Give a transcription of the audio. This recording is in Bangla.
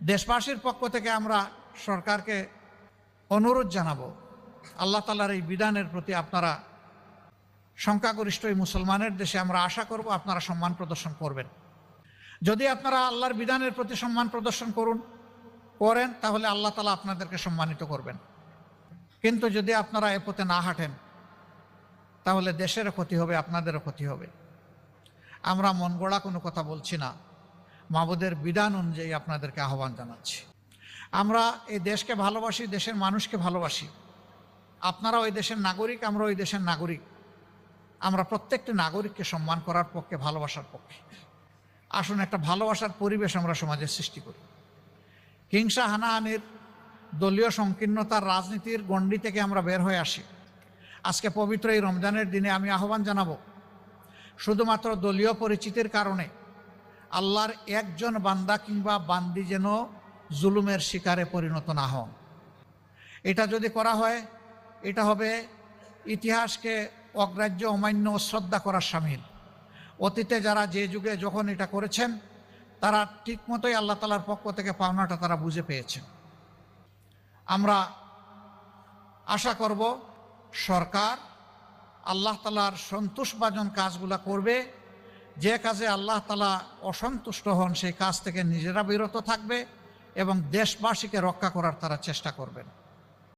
দেশবাসীর পক্ষ থেকে আমরা সরকারকে অনুরোধ জানাবো, আল্লাহ তাআলার এই বিধানের প্রতি আপনারা সংখ্যাগরিষ্ঠ এই মুসলমানের দেশে আমরা আশা করব আপনারা সম্মান প্রদর্শন করবেন। যদি আপনারা আল্লাহর বিধানের প্রতি সম্মান প্রদর্শন করেন তাহলে আল্লাহ তাআলা আপনাদেরকে সম্মানিত করবেন। কিন্তু যদি আপনারা এ পথে না হাঁটেন তাহলে দেশেরও ক্ষতি হবে, আপনাদেরও ক্ষতি হবে। আমরা মন গড়া কোনো কথা বলছি না, মাবুদের বিধান অনুযায়ী আপনাদেরকে আহ্বান জানাচ্ছি। আমরা এই দেশকে ভালোবাসি, দেশের মানুষকে ভালোবাসি। আপনারা ওই দেশের নাগরিক, আমরা ওই দেশের নাগরিক। আমরা প্রত্যেকটি নাগরিককে সম্মান করার পক্ষে, ভালোবাসার পক্ষে। আসুন একটা ভালোবাসার পরিবেশ আমরা সমাজে সৃষ্টি করি। হিংসা, হানাহানির, দলীয় সংকীর্ণতার রাজনীতির গণ্ডি থেকে আমরা বের হয়ে আসি। আজকে পবিত্র এই রমজানের দিনে আমি আহ্বান জানাবো, শুধুমাত্র দলীয় পরিচিতির কারণে আল্লাহর একজন বান্দা কিংবা বান্দি যেন জুলুমের শিকারে পরিণত না হন। এটা যদি করা হয় এটা হবে ইতিহাসকে অগ্রাহ্য, অমান্য, শ্রদ্ধা করার শামিল। অতীতে যারা যে যুগে যখন এটা করেছেন তারা ঠিকমতোই আল্লাহ তাআলার পক্ষ থেকে পাওনাটা তারা বুঝে পেয়েছেন। আমরা আশা করব সরকার আল্লাহ তাআলার সন্তুষ্টভাজন কাজগুলো করবে। যে কাজে আল্লাহ তাআলা অসন্তুষ্ট হন সেই কাজ থেকে নিজেরা বিরত থাকবে এবং দেশবাসীকে রক্ষা করার তারা চেষ্টা করবেন।